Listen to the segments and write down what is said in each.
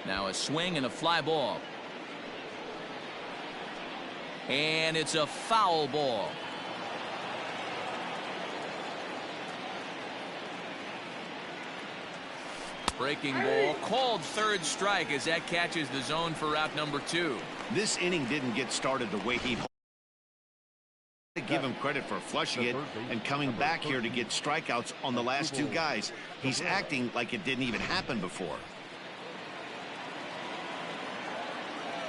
Now a swing and a fly ball. And it's a foul ball. Breaking ball called third strike as that catches the zone for out number 2. This inning didn't get started the way he'd hoped. Give him credit for flushing it and coming back here to get strikeouts on the last 2 guys. He's acting like it didn't even happen before.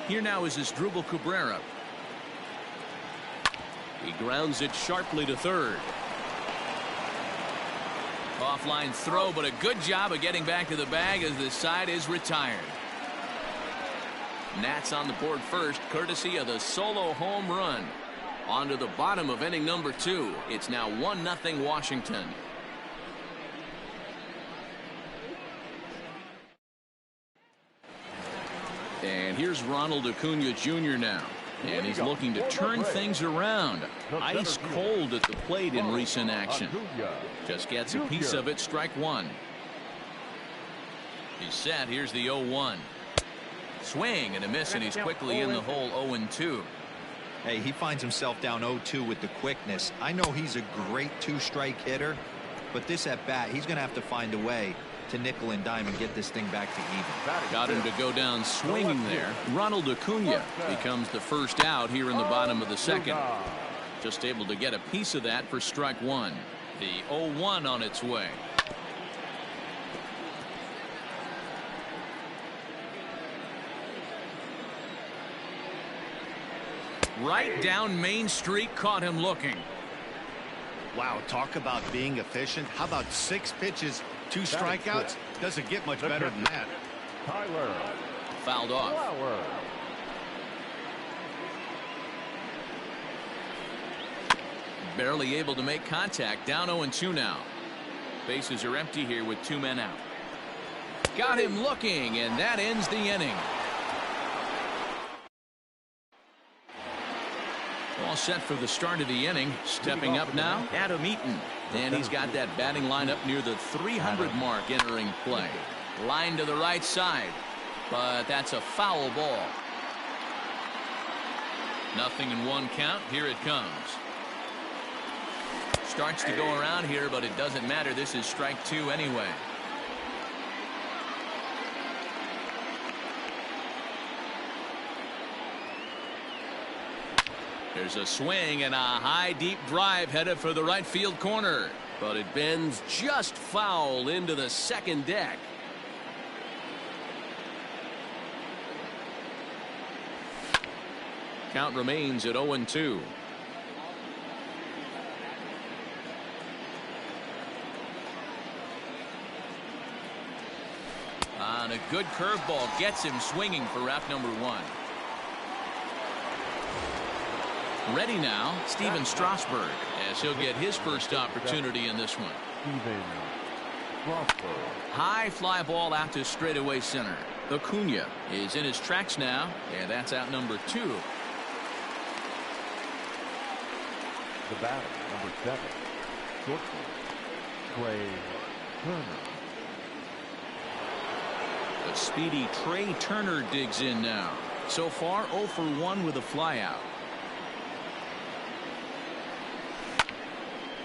Here now is Asdrubal Cabrera. He grounds it sharply to third. Offline throw, but a good job of getting back to the bag as the side is retired. Nats on the board first, courtesy of the solo home run. On to the bottom of inning number 2. It's now 1-0 Washington. And here's Ronald Acuna Jr. now. And he's looking to turn things around. Ice cold at the plate in recent action. Just gets a piece of it, strike 1. He's set. Here's the 0-1. Swing and a miss, and he's quickly in the hole 0-2. Hey, he finds himself down 0-2 with the quickness. I know he's a great 2-strike hitter, but this at bat, he's going to have to find a way to nickel and dime and get this thing back to even. Got him to go down swinging there. Ronald Acuna becomes the first out here in the bottom of the second. Just able to get a piece of that for strike 1. The 0-1 on its way. Right down Main Street, caught him looking. Wow, talk about being efficient. How about 6 pitches, 2 strikeouts? Doesn't get much better than that. Tyler. Fouled off. Flower. Barely able to make contact. Down 0-2 now. Bases are empty here with 2 men out. Got him looking, and that ends the inning. All set for the start of the inning. Stepping up now, Adam Eaton. And he's got that batting lineup near the 300 mark entering play. Line to the right side, but that's a foul ball. 0-1 count. Here it comes. Starts to go around here, but it doesn't matter. This is strike 2 anyway. There's a swing and a high deep drive headed for the right field corner, but it bends just foul into the second deck. Count remains at 0-2. On a good curveball gets him swinging for out number 1. Ready now, Steven Strasburg, as he'll get his first opportunity in this one. Steven Strasburg. High fly ball out to straightaway center. Acuna is in his tracks now, and that's out number 2. The batter, number 7, shortstop, Trea Turner. The speedy Trea Turner digs in now. So far 0 for 1 with a flyout.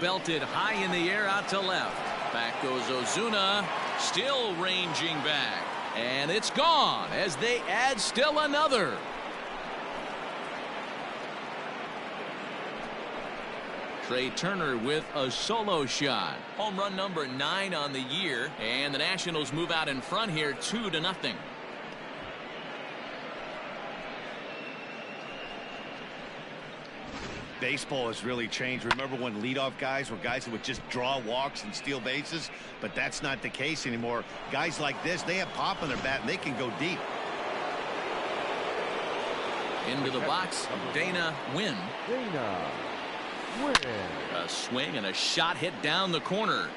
Belted high in the air out to left. Back goes Ozuna, still ranging back, and it's gone as they add still another. Trea Turner with a solo shot. Home run number 9 on the year, and the Nationals move out in front here 2-0. Baseball has really changed. Remember when leadoff guys were guys who would just draw walks and steal bases? But that's not the case anymore. Guys like this, they have pop on their bat and they can go deep. Into the box, Dana Wynn. Dana Wynn. A swing and a shot hit down the corner.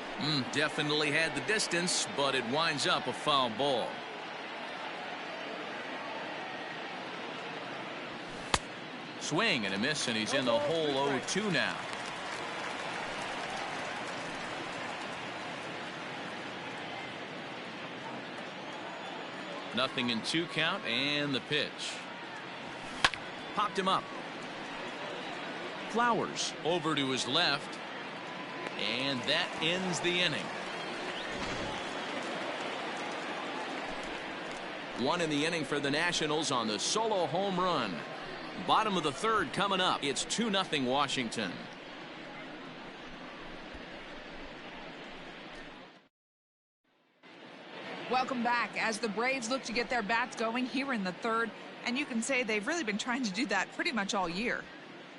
Definitely had the distance, but it winds up a foul ball. Swing and a miss, and he's in the hole 0-2 now. 0-2 count, and the pitch. Popped him up. Flowers over to his left, and that ends the inning. One in the inning for the Nationals on the solo home run. Bottom of the third coming up. It's 2-0 Washington. Welcome back as the Braves look to get their bats going here in the third, and you can say they've really been trying to do that pretty much all year.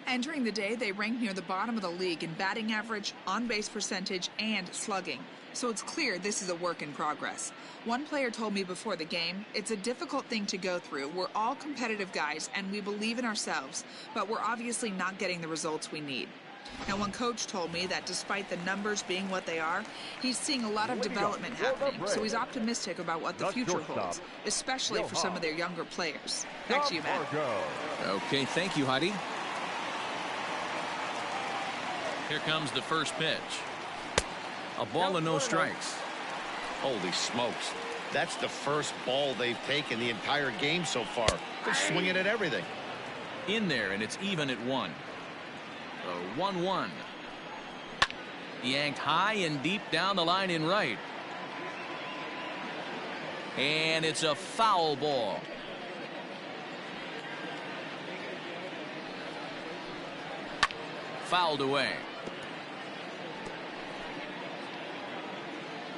Entering the day, they ranked near the bottom of the league in batting average, on-base percentage, and slugging. So it's clear this is a work in progress. One player told me before the game, it's a difficult thing to go through. We're all competitive guys, and we believe in ourselves, but we're obviously not getting the results we need. Now, one coach told me that despite the numbers being what they are, he's seeing a lot of development happening, so he's optimistic about what the future holds, especially for some of their younger players. Back to you, Matt. Okay, thank you, Heidi. Here comes the first pitch. A ball and no strikes. Holy smokes. That's the first ball they've taken the entire game so far. They're swinging at everything. In there, and it's even at 1. 1-1. Yanked high and deep down the line in right. And it's a foul ball. Fouled away.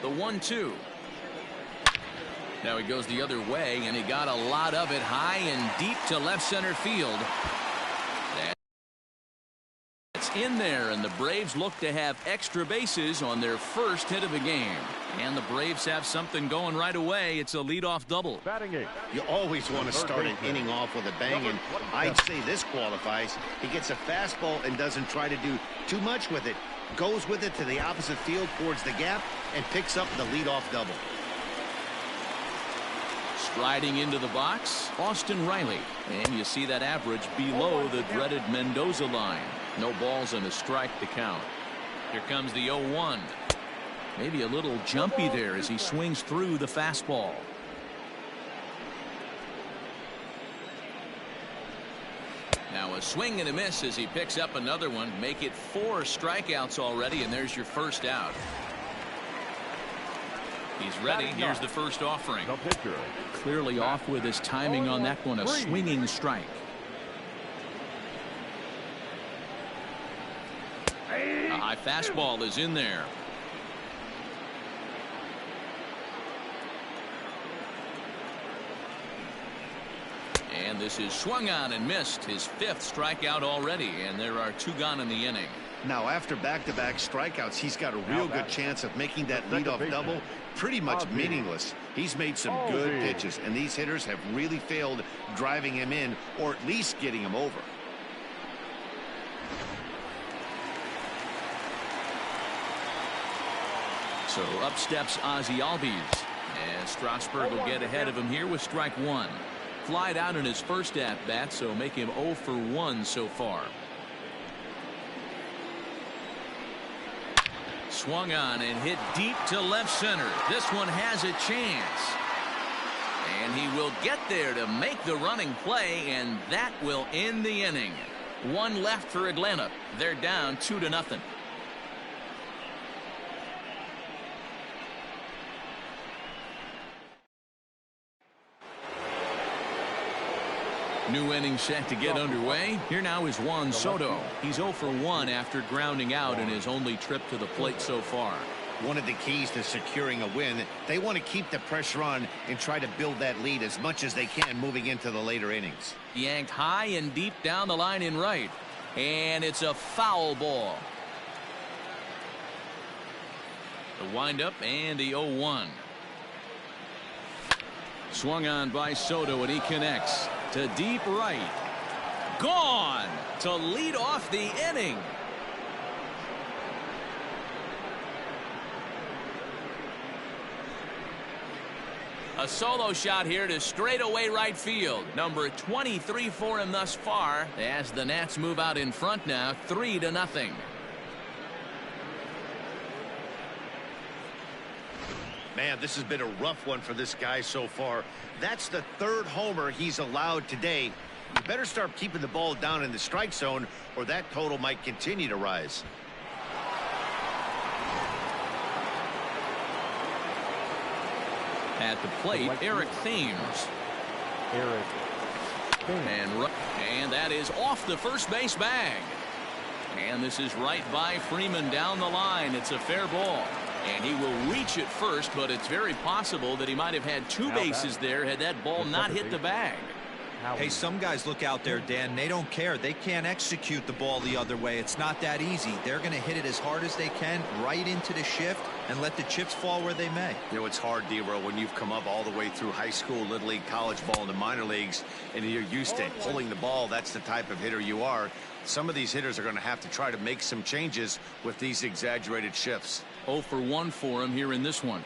The 1-2. Now he goes the other way, and he got a lot of it high and deep to left center field. That's in there, and the Braves look to have extra bases on their first hit of the game. And the Braves have something going right away. It's a leadoff double. You always want to start an inning off with a bang, and I'd say this qualifies. He gets a fastball and doesn't try to do too much with it. Goes with it to the opposite field towards the gap and picks up the leadoff double. Striding into the box, Austin Riley. And you see that average below the dreaded Mendoza line. No balls and a strike to count. Here comes the 0-1. Maybe a little jumpy there as he swings through the fastball. Now a swing and a miss as he picks up another one. Make it 4 strikeouts already, and there's your first out. He's ready. Here's the first offering. Clearly off with his timing on that one. A swinging strike. A high fastball is in there. And this is swung on and missed. His 5th strikeout already, and there are 2 gone in the inning. Now, after back-to-back strikeouts, he's got a real good chance of making that leadoff double pretty much meaningless. He's made some good pitches, and these hitters have really failed driving him in or at least getting him over. So up steps Ozzie Albies, and Strasburg will get ahead of him here with strike 1. Flied out in his first at-bat, so make him 0 for 1 so far. Swung on and hit deep to left center. This one has a chance. And he will get there to make the running play, and that will end the inning. 1 left for Atlanta. They're down 2-0. New inning set to get underway. Here now is Juan Soto. He's 0 for 1 after grounding out in his only trip to the plate so far. One of the keys to securing a win, they want to keep the pressure on and try to build that lead as much as they can moving into the later innings. Yanked high and deep down the line in right. And it's a foul ball. The windup and the 0-1. Swung on by Soto, and he connects to deep right. Gone to lead off the inning. A solo shot here to straightaway right field. Number 23 for him thus far, as the Nats move out in front now, 3-0. Man, this has been a rough one for this guy so far. That's the third homer he's allowed today. You better start keeping the ball down in the strike zone, or that total might continue to rise. At the plate, Eric Thames. Eric Thames. And that is off the first base bag. And this is right by Freeman down the line. It's a fair ball. And he will reach it first, but it's very possible that he might have had two bases there had that ball not hit the bag. Hey, some guys look out there, Dan. They don't care. They can't execute the ball the other way. It's not that easy. They're going to hit it as hard as they can right into the shift and let the chips fall where they may. You know, it's hard, D-Row, when you've come up all the way through high school, little league, college ball, and the minor leagues, and you're used to pulling the ball. That's the type of hitter you are. Some of these hitters are going to have to try to make some changes with these exaggerated shifts. 0 for 1 for him here in this one.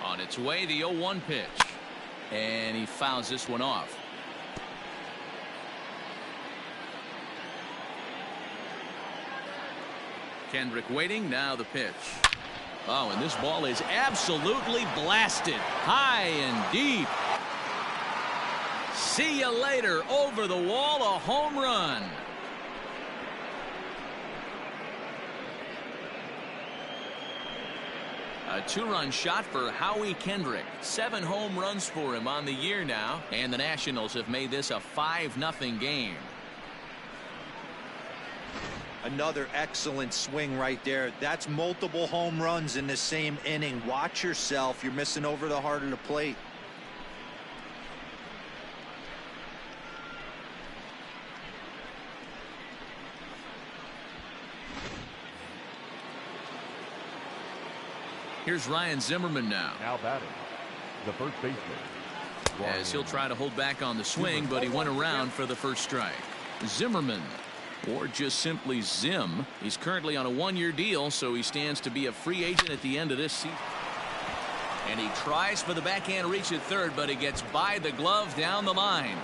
On its way, the 0-1 pitch. And he fouls this one off. Kendrick waiting. Now the pitch. Oh, and this ball is absolutely blasted. High and deep. See you later. Over the wall, a home run. A two-run shot for Howie Kendrick. 7 home runs for him on the year now. And the Nationals have made this a 5-0 game. Another excellent swing right there. That's multiple home runs in the same inning. Watch yourself. You're missing over the heart of the plate. Here's Ryan Zimmerman now. Now batting, the first baseman. As he'll try to hold back on the swing, but he went around for the first strike. Zimmerman, or just simply Zim. He's currently on a 1-year deal, so he stands to be a free agent at the end of this season. And he tries for the backhand reach at third, but he gets by the glove down the line.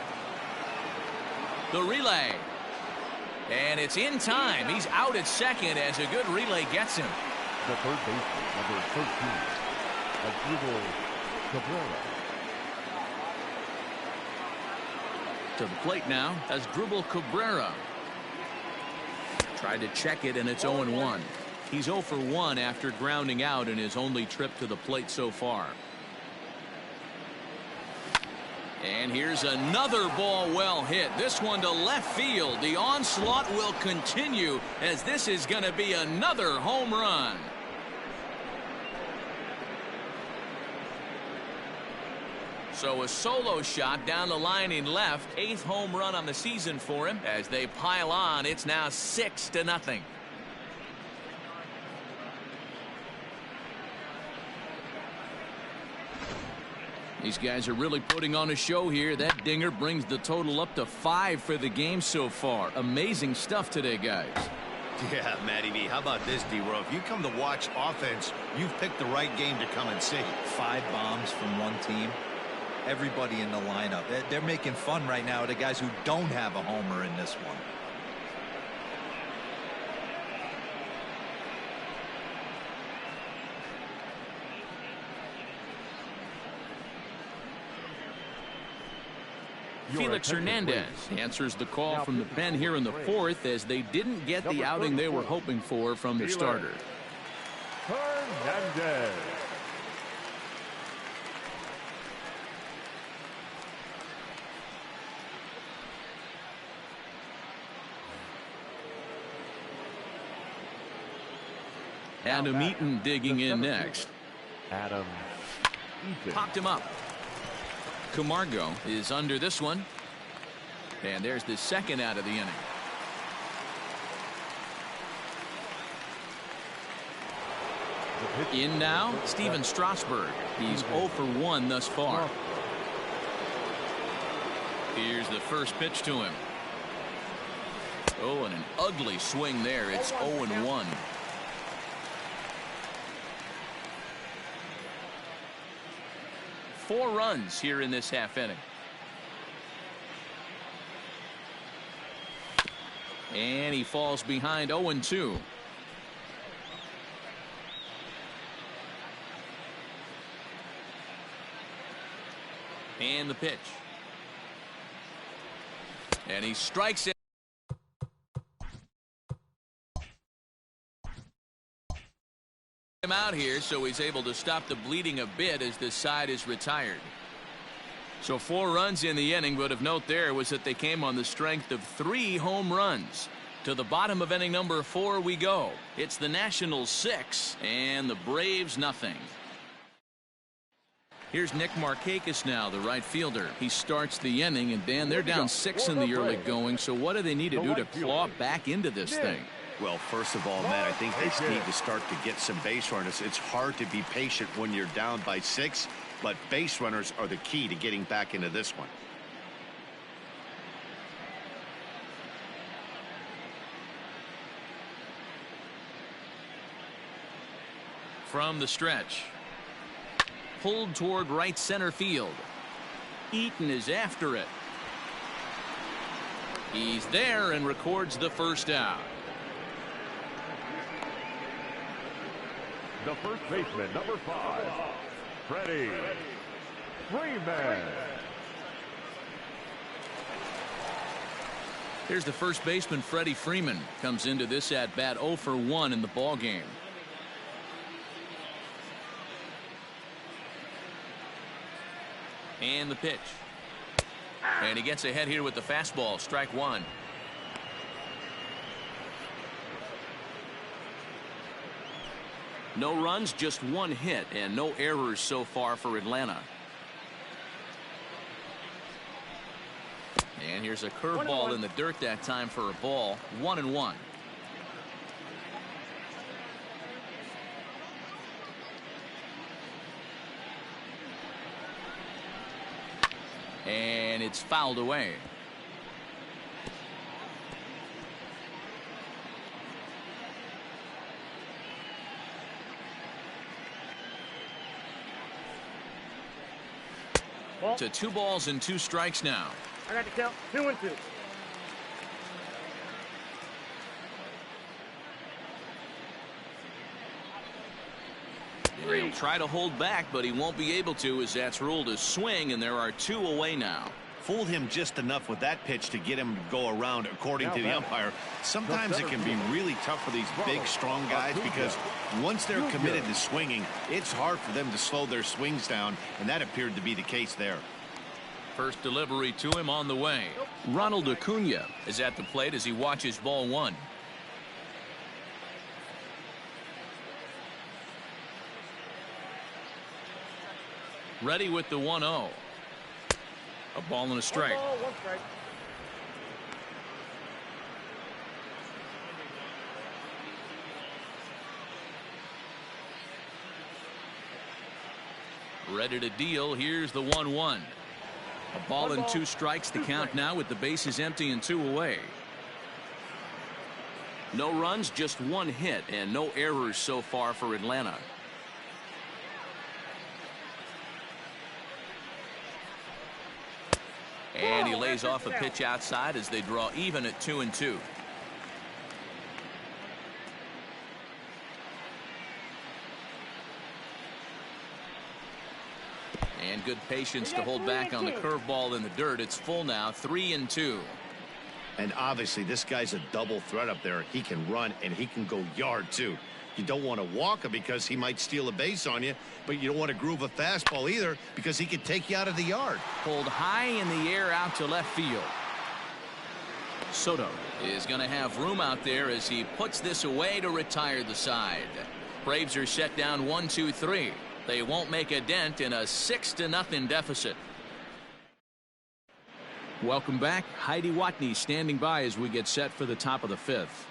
The relay. And it's in time. He's out at second as a good relay gets him. The third baseman, number 13, Asdrubal Cabrera. To the plate now, Asdrubal Cabrera. Tried to check it, and it's 0-1. He's 0 for 1 after grounding out in his only trip to the plate so far. And here's another ball well hit. This one to left field. The onslaught will continue as this is going to be another home run. So a solo shot down the line in left. 8th home run on the season for him. As they pile on, it's now 6-0. These guys are really putting on a show here. That dinger brings the total up to 5 for the game so far. Amazing stuff today, guys. Yeah, Matty V. How about this, D-Row? If you come to watch offense, you've picked the right game to come and see. 5 bombs from one team. Everybody in the lineup. They're making fun right now of the guys who don't have a homer in this one. Felix Hernandez answers the call from the pen here in the 4th as they didn't get the outing they were hoping for from their starter. Hernandez. Adam Eaton digging in next. Adam Eaton. Popped him up. Camargo is under this one. And there's the second out of the inning. In now, Steven Strasburg. He's 0 for 1 thus far. Here's the first pitch to him. Oh, and an ugly swing there. It's 0-1. Four runs here in this half inning. And he falls behind 0-2. And the pitch. And he strikes it. Him out here, so he's able to stop the bleeding a bit as this side is retired. So 4 runs in the inning, but of note there was that they came on the strength of 3 home runs. To the bottom of inning number 4 we go. It's the Nationals 6 and the Braves nothing. Here's Nick Markakis now, the right fielder. He starts the inning, and Dan, they're down 6 in the early going, so what do they need to do to claw back into this thing? Well, first of all, Matt, I think they need to start to get some base runners. It's hard to be patient when you're down by 6, but base runners are the key to getting back into this one. From the stretch. Pulled toward right center field. Eaton is after it. He's there and records the first out. The first baseman, number 5, Freddie Freeman. Here's the first baseman, Freddie Freeman. Comes into this at bat 0 for 1 in the ball game. And the pitch. And he gets ahead here with the fastball. Strike 1. No runs, just 1 hit, and no errors so far for Atlanta. And here's a curveball in the dirt that time for a ball. 1-1. And it's fouled away. To 2 balls and 2 strikes now. I got to count 2-2. He'll try to hold back, but he won't be able to, as that's ruled a swing, and there are 2 away now. Fooled him just enough with that pitch to get him to go around, according to the umpire. Sometimes it can be really tough for these big, strong guys because once they're committed to swinging, it's hard for them to slow their swings down, and that appeared to be the case there. First delivery to him on the way. Ronald Acuna is at the plate as he watches ball 1. Ready with the 1-0. A ball and a strike. 1 strike. Ready to deal. Here's the 1-1. A ball and 2 strikes to count now with the bases empty and 2 away. No runs, just 1 hit, and no errors so far for Atlanta. And he lays off a pitch outside as they draw even at 2-2. And good patience to hold back on the curveball in the dirt. It's full now, 3-2. And obviously this guy's a double threat up there. He can run and he can go yard too. You don't want to walk him because he might steal a base on you, but you don't want to groove a fastball either because he could take you out of the yard. Pulled high in the air out to left field. Soto is going to have room out there as he puts this away to retire the side. Braves are set down 1-2-3. They won't make a dent in a 6-0 deficit. Welcome back. Heidi Watney standing by as we get set for the top of the 5th.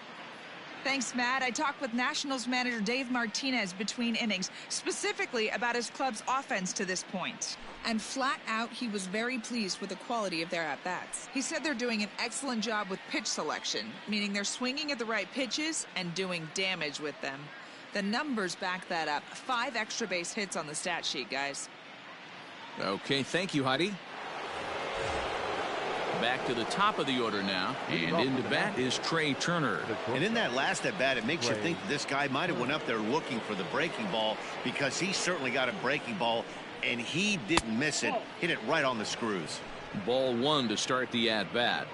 Thanks, Matt. I talked with Nationals manager Dave Martinez between innings, specifically about his club's offense to this point. And flat out, he was very pleased with the quality of their at-bats. He said they're doing an excellent job with pitch selection, meaning they're swinging at the right pitches and doing damage with them. The numbers back that up. 5 extra base hits on the stat sheet, guys. Okay, thank you, Heidi. Back to the top of the order now, and into bat is Trey Turner. And in that last at bat, it makes you think that this guy might have went up there looking for the breaking ball, because he certainly got a breaking ball, and he didn't miss it. Hit it right on the screws. Ball one to start the at bat.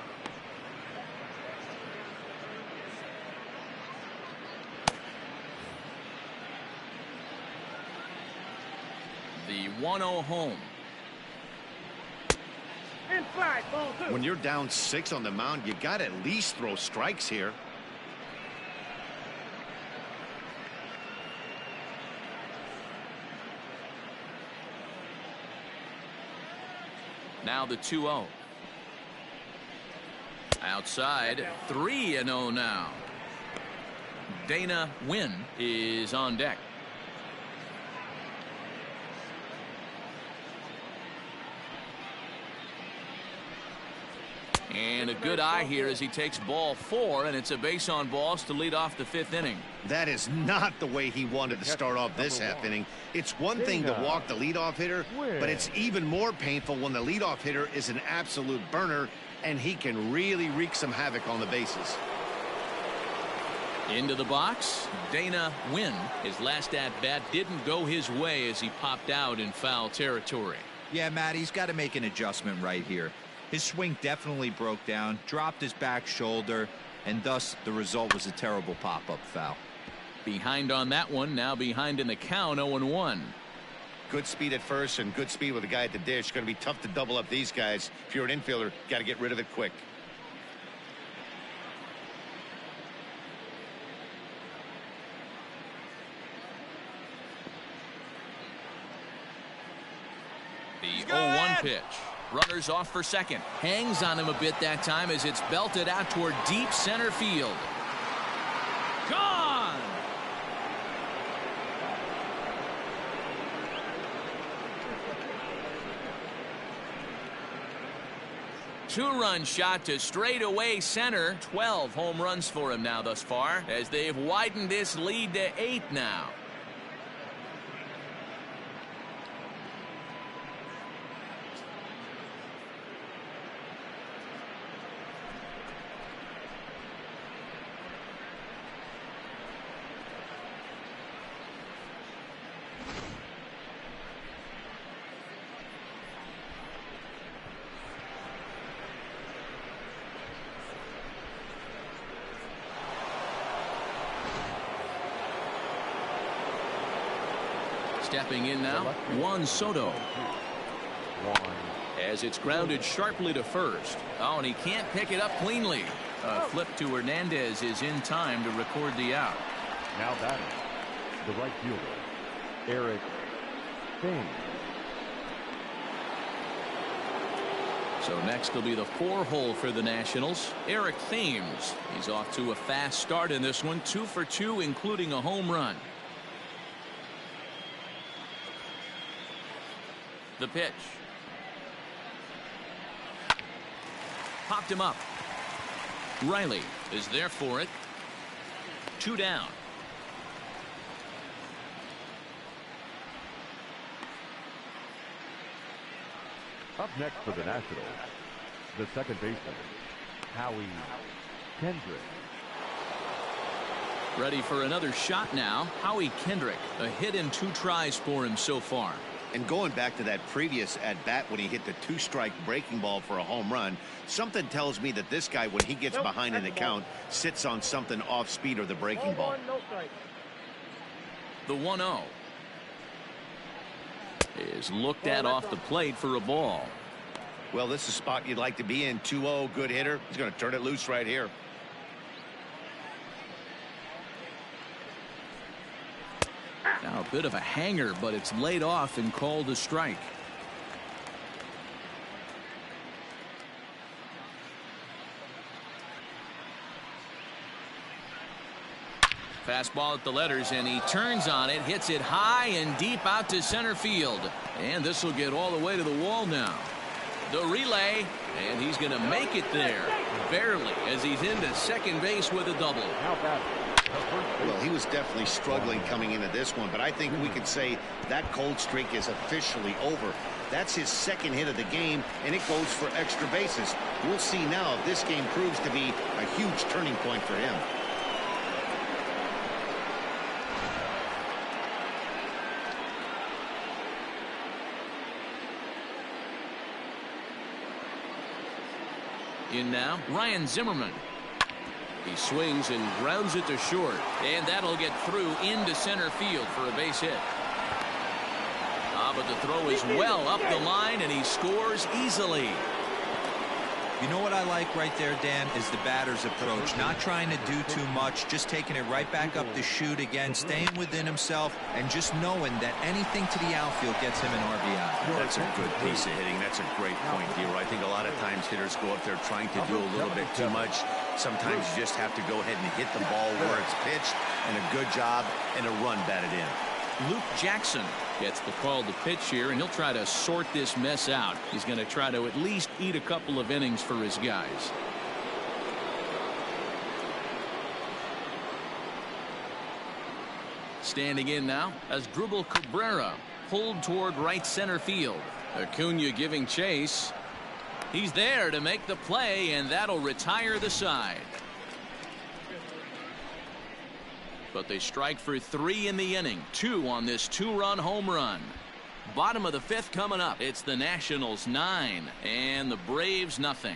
The 1-0 home. When you're down 6 on the mound, you got to at least throw strikes here. Now the 2-0. Outside, 3-0 now. Dana Wynn is on deck. And a good eye here as he takes ball 4, and it's a base on balls to lead off the 5th inning. That is not the way he wanted to start off this half inning. It's one thing to walk the leadoff hitter, but it's even more painful when the leadoff hitter is an absolute burner, and he can really wreak some havoc on the bases. Into the box, Dana Wynn. His last at-bat didn't go his way as he popped out in foul territory. Yeah, Matt, he's got to make an adjustment right here. His swing definitely broke down, dropped his back shoulder, and thus the result was a terrible pop-up foul. Behind on that one, now behind in the count, 0-1. Good speed at first and good speed with the guy at the dish. Going to be tough to double up these guys. If you're an infielder, got to get rid of it quick. The 0-1 pitch. Runners off for second. Hangs on him a bit that time as it's belted out toward deep center field. Gone! Two-run shot to straightaway center. 12 home runs for him now thus far, as they've widened this lead to 8 now. Stepping in now, Juan Soto. As it's grounded sharply to first. Oh, and he can't pick it up cleanly. A flip to Hernandez is in time to record the out. Now batting, the right fielder, Eric Thames. So next will be the 4-hole for the Nationals. Eric Thames. He's off to a fast start in this one. 2 for 2, including a home run. The pitch. Popped him up. Riley is there for it. 2 down. Up next for the Nationals, the second baseman, Howie Kendrick. Ready for another shot now. Howie Kendrick. A hit in 2 tries for him so far. And going back to that previous at-bat when he hit the 2-strike breaking ball for a home run, something tells me that this guy, when he gets behind in the count, sits on something off speed or the breaking ball. The 1-0 is looked at off the plate for a ball. Well, this is a spot you'd like to be in. 2-0, good hitter. He's going to turn it loose right here. Now a bit of a hanger, but it's laid off and called a strike. Fastball at the letters, and he turns on it, hits it high and deep out to center field. And this will get all the way to the wall now. The relay, and he's going to make it there. Barely, as he's into second base with a double. Well, he was definitely struggling coming into this one, but I think we could say that cold streak is officially over. That's his second hit of the game, and it goes for extra bases. We'll see now if this game proves to be a huge turning point for him. In now, Ryan Zimmerman. He swings and grounds it to short, and that'll get through into center field for a base hit. But the throw is well up the line, and he scores easily. You know what I like right there, Dan, is the batter's approach. Not trying to do too much, just taking it right back up the chute again, staying within himself, and just knowing that anything to the outfield gets him an RBI. That's a good piece of hitting. That's a great point, Hero. I think a lot of times hitters go up there trying to do a little bit too much. Sometimes you just have to go ahead and hit the ball where it's pitched, and a good job and a run batted in. Luke Jackson gets the call to pitch here, and he'll try to sort this mess out. He's going to try to at least eat a couple of innings for his guys. Standing in now as Asdrubal Cabrera, pulled toward right center field. Acuna giving chase. He's there to make the play, and that'll retire the side. But they strike for 3 in the inning. 2 on this 2-run home run. Bottom of the 5th coming up. It's the Nationals 9 and the Braves nothing.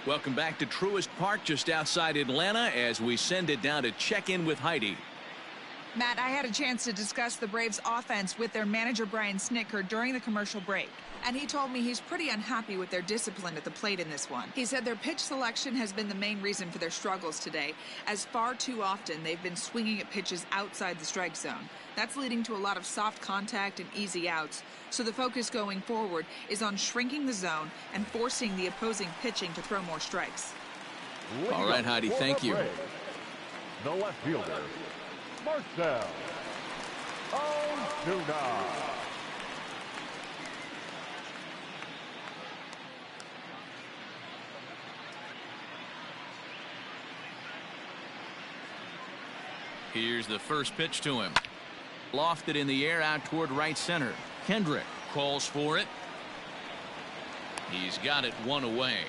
Welcome back to Truist Park just outside Atlanta as we send it down to check in with Heidi. Matt, I had a chance to discuss the Braves offense with their manager Brian Snitker during the commercial break, and he told me he's pretty unhappy with their discipline at the plate in this one. He said their pitch selection has been the main reason for their struggles today, as far too often they've been swinging at pitches outside the strike zone. That's leading to a lot of soft contact and easy outs, so the focus going forward is on shrinking the zone and forcing the opposing pitching to throw more strikes. All right, Heidi, thank you. The left fielder, Marcell Ozuna. Here's the first pitch to him. Lofted in the air out toward right center. Kendrick calls for it. He's got it one away.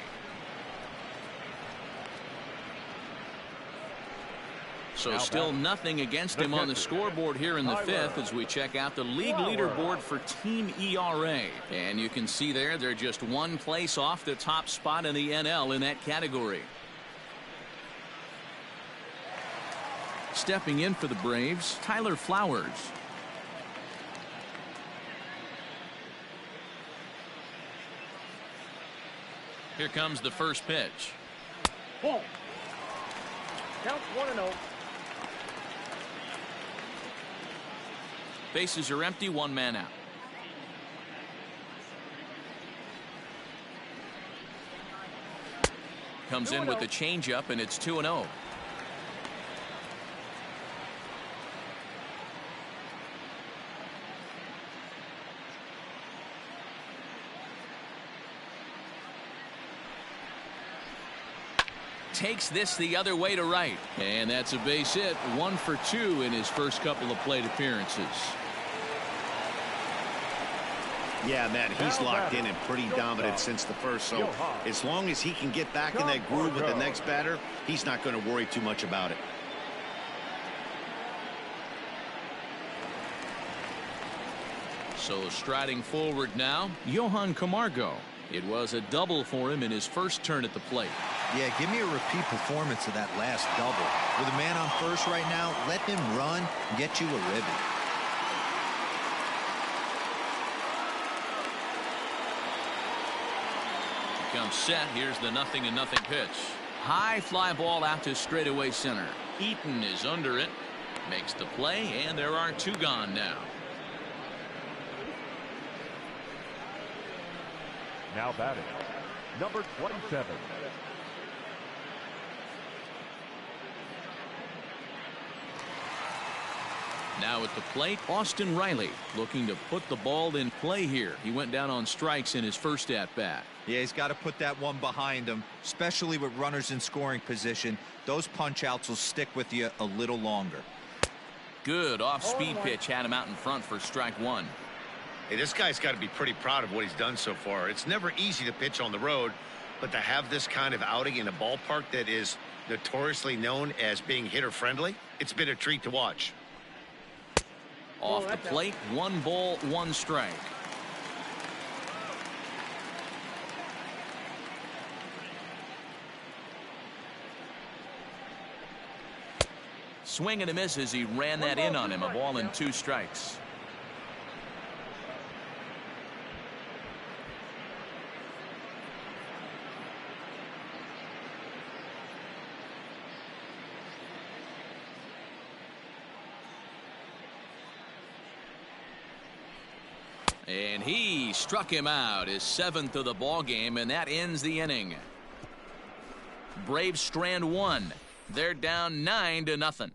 So still nothing against him on the scoreboard here in the 5th as we check out the league leaderboard for team ERA. And you can see there they're just one place off the top spot in the NL in that category. Stepping in for the Braves, Tyler Flowers. Here comes the first pitch. Ball. Count 1-0. Bases are empty, 1 man out. Comes in with the changeup, and it's 2-0. Takes this the other way to right, and that's a base hit. 1 for 2 in his first couple of plate appearances. Yeah, Matt, he's locked in and pretty dominant since the first, so as long as he can get back in that groove with the next batter, he's not going to worry too much about it. So striding forward now, Johan Camargo. It was a double for him in his first turn at the plate. Yeah, give me a repeat performance of that last double. With a man on first right now, let him run and get you a ribby. Comes set. Here's the 0-0 pitch. High fly ball out to straightaway center. Eaton is under it. Makes the play, and there are 2 gone now. Now batting, number 27. Now at the plate, Austin Riley looking to put the ball in play here. He went down on strikes in his first at-bat. Yeah, he's got to put that one behind him, especially with runners in scoring position. Those punch-outs will stick with you a little longer. Good off-speed pitch had him out in front for strike one. Hey, this guy's got to be pretty proud of what he's done so far. It's never easy to pitch on the road, but to have this kind of outing in a ballpark that is notoriously known as being hitter-friendly, it's been a treat to watch. Off the plate, 1 ball, 1 strike. Swing and a miss as he ran that in on him. A ball and 2 strikes. And he struck him out, his 7th of the ball game, and that ends the inning. Braves strand 1. They're down 9-0.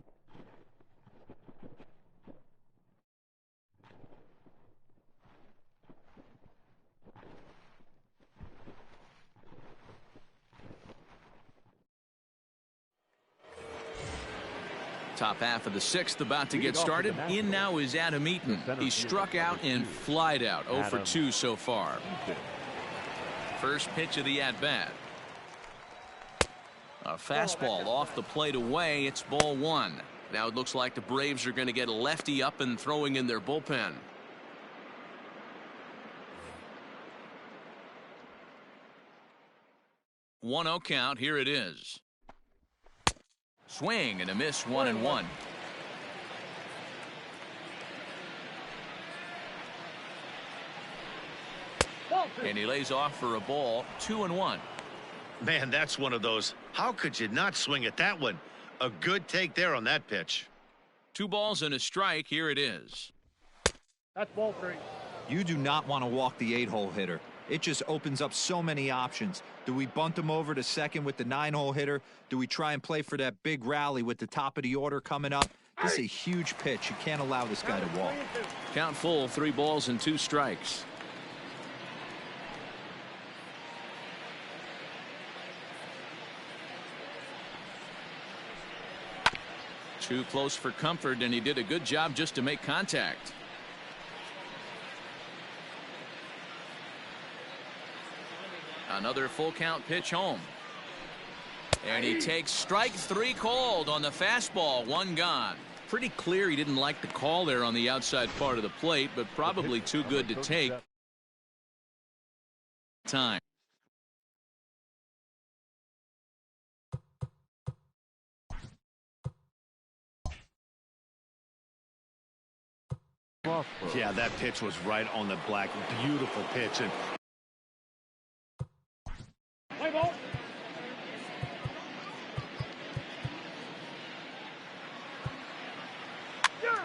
Top half of the 6th about to get started. In now is Adam Eaton. He struck out and flied out. 0 for 2 so far. First pitch of the at-bat. A fastball off the plate away. It's ball 1. Now it looks like the Braves are going to get a lefty up and throwing in their bullpen. One 0 count. Here it is. Swing and a miss, 1-1. And he lays off for a ball, 2-1. Man, that's one of those. How could you not swing at that one? A good take there on that pitch. 2 balls and a strike. Here it is. That's ball 3. You do not want to walk the 8-hole hitter. It just opens up so many options. Do we bunt him over to second with the 9-hole hitter? Do we try and play for that big rally with the top of the order coming up? This is a huge pitch. You can't allow this guy to walk. Count full, 3 balls and 2 strikes. Too close for comfort, and he did a good job just to make contact. Another full count pitch home. And he takes strike 3 called on the fastball. 1 gone. Pretty clear he didn't like the call there on the outside part of the plate, but probably too good to take. Time. Yeah, that pitch was right on the black. Beautiful pitch. And Play ball. You're out.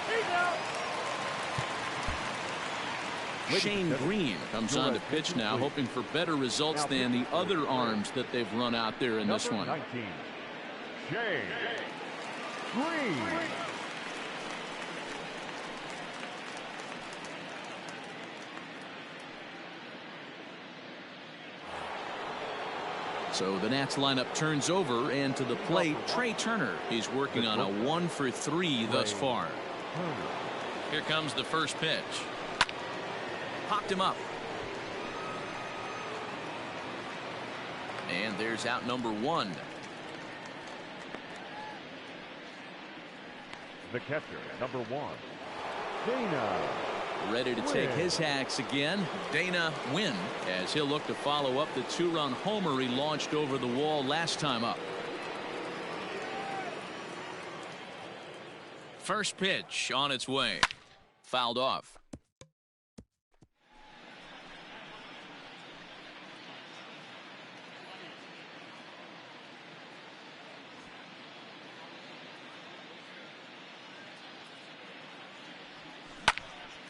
He's out. Shane Green comes on to pitch now, hoping for better results than the other arms that they've run out there in this one. 19, Shane Green. So the Nats lineup turns over, and to the plate, Trey Turner. He's working on a 1 for 3 thus far. Here comes the first pitch. Popped him up. And there's out number 1. The catcher, number 1, Dana. Ready to take his hacks again. Dana Wynn, as he'll look to follow up the 2-run homer he launched over the wall last time up. First pitch on its way. Fouled off.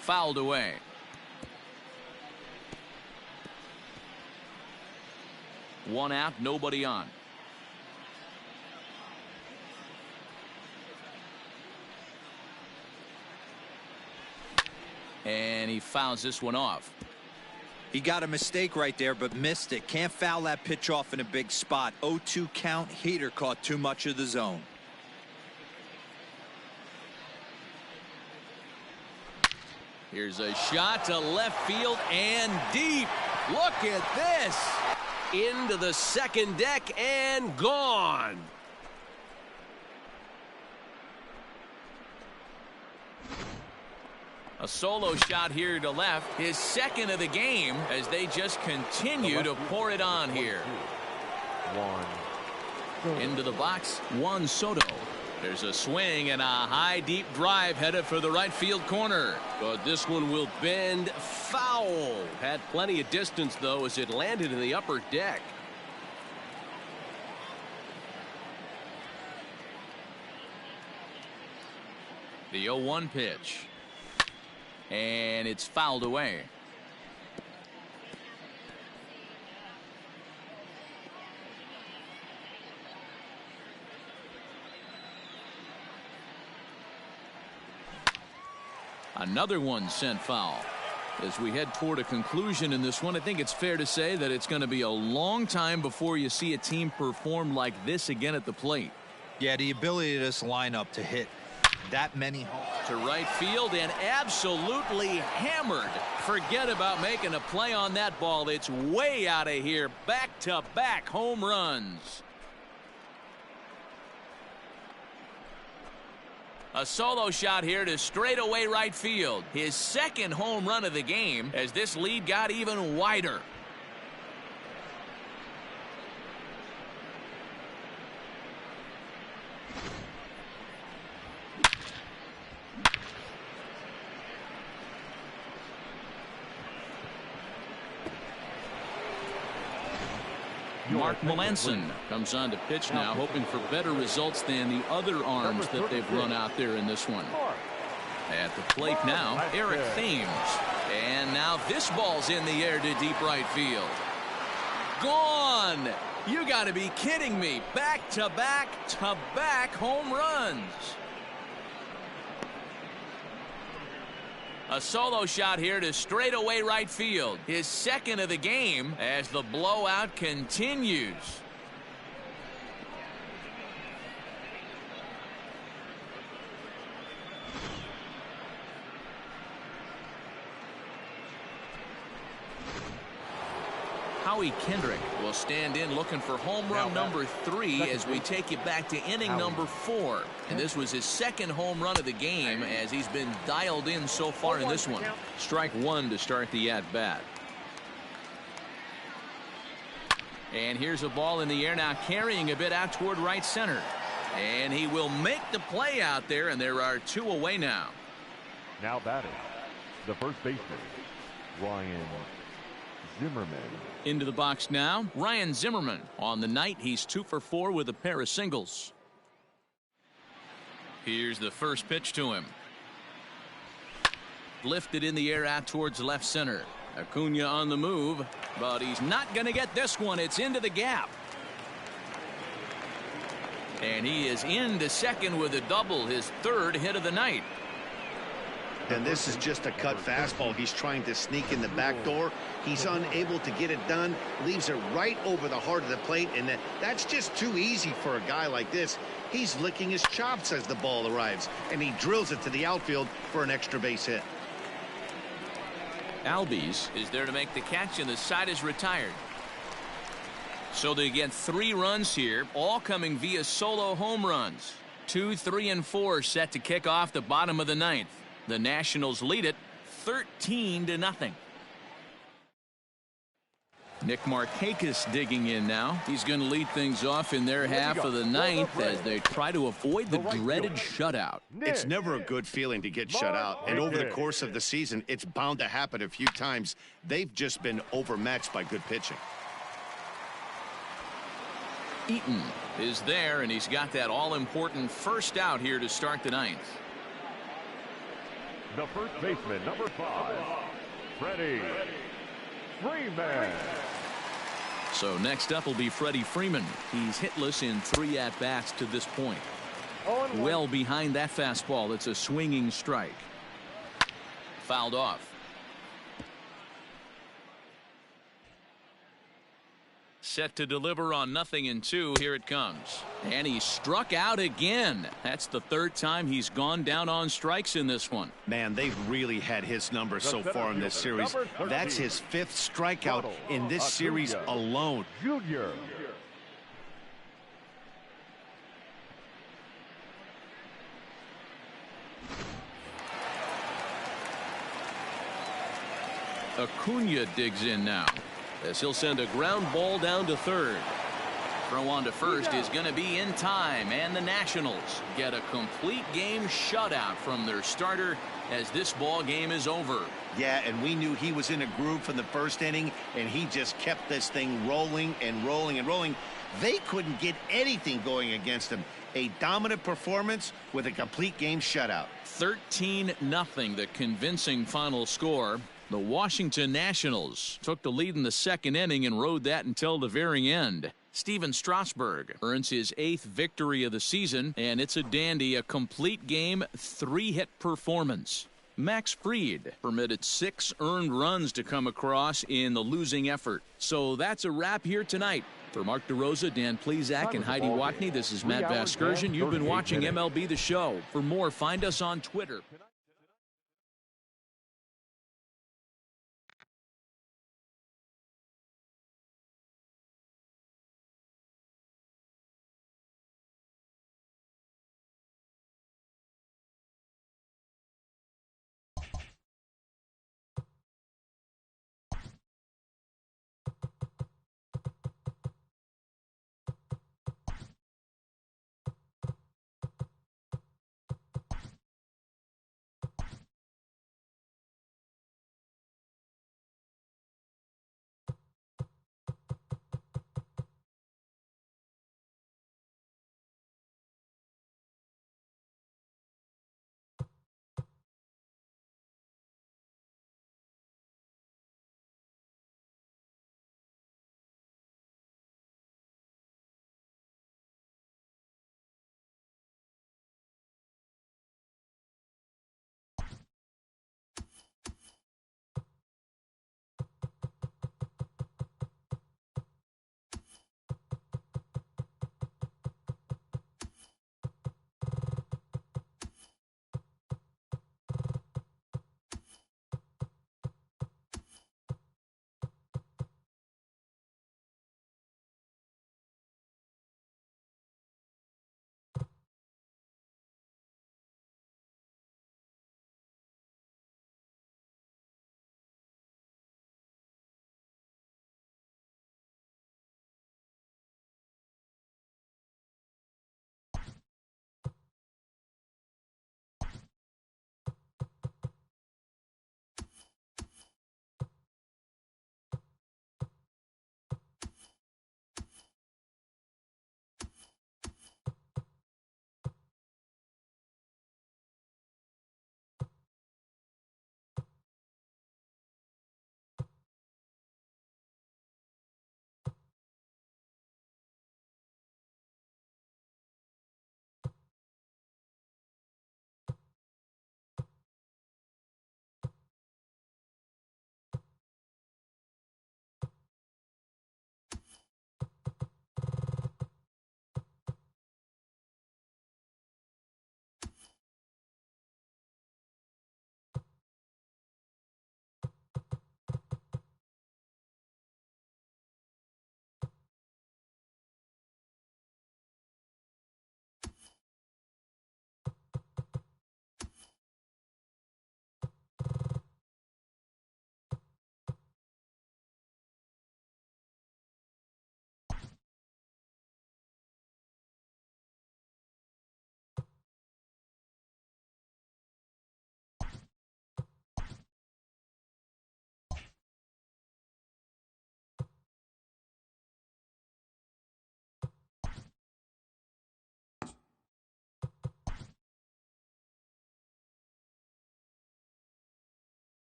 Fouled away. One out, nobody on. And he fouls this one off. He got a mistake right there, but missed it. Can't foul that pitch off in a big spot. 0-2 count. Heater caught too much of the zone. Here's a shot to left field and deep. Look at this. Into the second deck and gone. A solo shot here to left, his second of the game, as they just continue to pour it on here. Into the box, Juan Soto. There's a swing and a high deep drive headed for the right field corner. But this one will bend foul. Had plenty of distance though as it landed in the upper deck. The 0-1 pitch. And it's fouled away. Another one sent foul. As we head toward a conclusion in this one, I think it's fair to say that it's going to be a long time before you see a team perform like this again at the plate. Yeah, the ability of this lineup to hit that many homers. To right field and absolutely hammered. Forget about making a play on that ball. It's way out of here. Back-to-back home runs. A solo shot here to straightaway right field. His second home run of the game as this lead got even wider. Mark Melanson comes on to pitch now, hoping for better results than the other arms that they've run out there in this one. At the plate now, Eric Thames. And now this ball's in the air to deep right field. Gone! You got to be kidding me. Back-to-back-to-back home runs. A solo shot here to straightaway right field. His second of the game as the blowout continues. Howie Kendrick will stand in looking for home run number 3 as we take you back to inning number 4. And this was his second home run of the game as he's been dialed in so far in this one. Strike one to start the at-bat. And here's a ball in the air now, carrying a bit out toward right center. And he will make the play out there, and there are 2 away now. Now batting, the first baseman, Ryan Zimmerman. Into the box now, Ryan Zimmerman. On the night, he's 2 for 4 with a pair of singles. Here's the first pitch to him. Lifted in the air out towards left center. Acuna on the move, but he's not going to get this one. It's into the gap. And he is into second with a double, his 3rd hit of the night. And this is just a cut fastball. He's trying to sneak in the back door. He's unable to get it done. Leaves it right over the heart of the plate. And that's just too easy for a guy like this. He's licking his chops as the ball arrives. And he drills it to the outfield for an extra base hit. Albies is there to make the catch, and the side is retired. So they get 3 runs here, all coming via solo home runs. 2, 3, and 4 set to kick off the bottom of the 9th. The Nationals lead it 13-0. Nick Markakis digging in now. He's going to lead things off in their half of the 9th as they try to avoid the dreaded shutout. It's never a good feeling to get shut out, and over the course of the season, it's bound to happen a few times. They've just been overmatched by good pitching. Eaton is there, and he's got that all-important first out here to start the 9th. The first baseman, number 5, Freddie Freeman. So next up will be Freddie Freeman. He's hitless in 3 at-bats to this point. Well behind that fastball, it's a swinging strike. fouled off. Set to deliver on 0-2. Here it comes. And he struck out again. That's the third time he's gone down on strikes in this one. Man, they've really had his number so far in this series. That's his 5th strikeout in this series alone. Junior. Acuna digs in now, as he'll send a ground ball down to third. Throw on to first is going to be in time, and the Nationals get a complete game shutout from their starter as this ball game is over. Yeah, and we knew he was in a groove from the first inning, and he just kept this thing rolling and rolling and rolling. They couldn't get anything going against him. A dominant performance with a complete game shutout. 13-0, the convincing final score. The Washington Nationals took the lead in the second inning and rode that until the very end. Steven Strasburg earns his 8th victory of the season, and it's a dandy, a complete game, 3-hit performance. Max Fried permitted 6 earned runs to come across in the losing effort. So that's a wrap here tonight. For Mark DeRosa, Dan Plesac, and Heidi Watney, this is Matt Vasgersian. You've been watching MLB The Show. For more, find us on Twitter.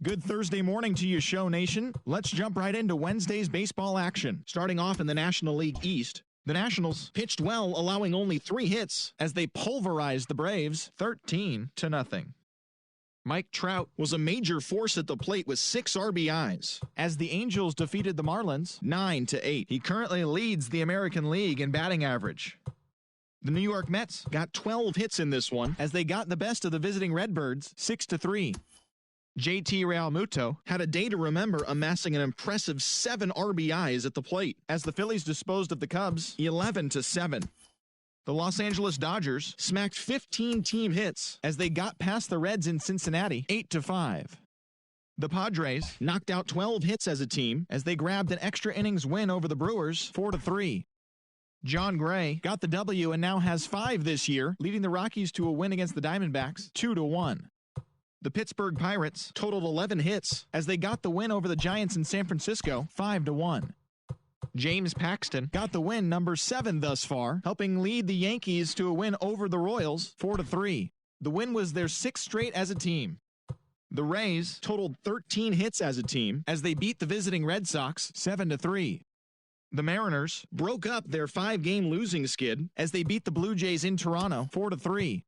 Good Thursday morning to you, Show Nation. Let's jump right into Wednesday's baseball action. Starting off in the National League East, The Nationals pitched well, allowing only 3 hits as they pulverized the Braves 13-0. Mike Trout was a major force at the plate with 6 RBIs as the Angels defeated the Marlins 9-8. He currently leads the American League in batting average. The New York Mets got 12 hits in this one as they got the best of the visiting Redbirds 6-3. JT Realmuto had a day to remember, amassing an impressive 7 RBIs at the plate as the Phillies disposed of the Cubs 11-7. The Los Angeles Dodgers smacked 15 team hits as they got past the Reds in Cincinnati 8-5. The Padres knocked out 12 hits as a team as they grabbed an extra innings win over the Brewers 4-3. John Gray got the W and now has 5 this year, leading the Rockies to a win against the Diamondbacks 2-1. The Pittsburgh Pirates totaled 11 hits as they got the win over the Giants in San Francisco 5-1. James Paxton got the win, number 7 thus far, helping lead the Yankees to a win over the Royals 4-3. The win was their 6th straight as a team. The Rays totaled 13 hits as a team as they beat the visiting Red Sox 7-3. The Mariners broke up their 5-game losing skid as they beat the Blue Jays in Toronto 4-3.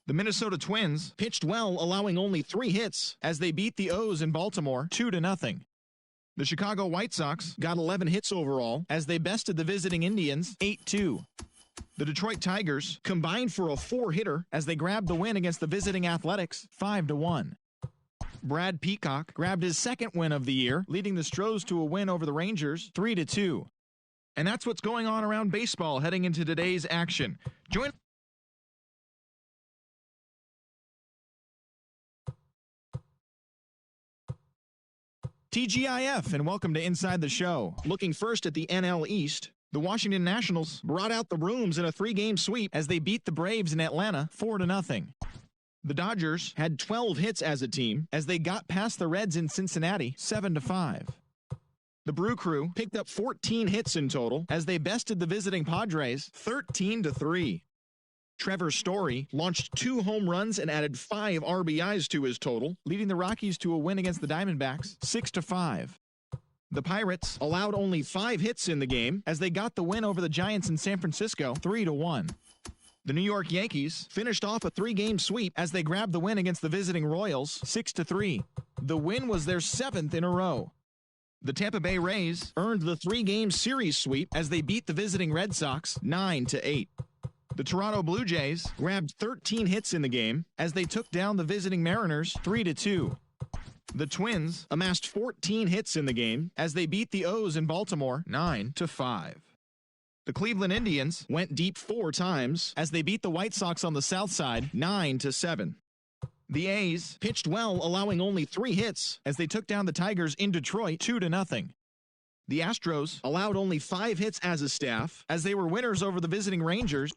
The Minnesota Twins pitched well, allowing only 3 hits as they beat the O's in Baltimore 2-0. The Chicago White Sox got 11 hits overall as they bested the visiting Indians 8-2. The Detroit Tigers combined for a 4-hitter as they grabbed the win against the visiting Athletics 5-1. Brad Peacock grabbed his 2nd win of the year, leading the Stros to a win over the Rangers 3-2. And that's what's going on around baseball heading into today's action. Join TGIF, and welcome to Inside the Show. Looking first at the NL East, the Washington Nationals brought out the brooms in a 3-game sweep as they beat the Braves in Atlanta 4-0. The Dodgers had 12 hits as a team as they got past the Reds in Cincinnati 7-5. The Brew Crew picked up 14 hits in total as they bested the visiting Padres 13-3. Trevor Story launched 2 home runs and added 5 RBIs to his total, leading the Rockies to a win against the Diamondbacks 6-5. The Pirates allowed only 5 hits in the game as they got the win over the Giants in San Francisco 3-1. The New York Yankees finished off a 3-game sweep as they grabbed the win against the visiting Royals 6-3. The win was their 7th in a row. The Tampa Bay Rays earned the 3-game series sweep as they beat the visiting Red Sox 9-8. The Toronto Blue Jays grabbed 13 hits in the game as they took down the visiting Mariners 3-2. The Twins amassed 14 hits in the game as they beat the O's in Baltimore 9-5. The Cleveland Indians went deep 4 times as they beat the White Sox on the South Side 9-7. The A's pitched well, allowing only 3 hits as they took down the Tigers in Detroit 2-0. The Astros allowed only 5 hits as a staff as they were winners over the visiting Rangers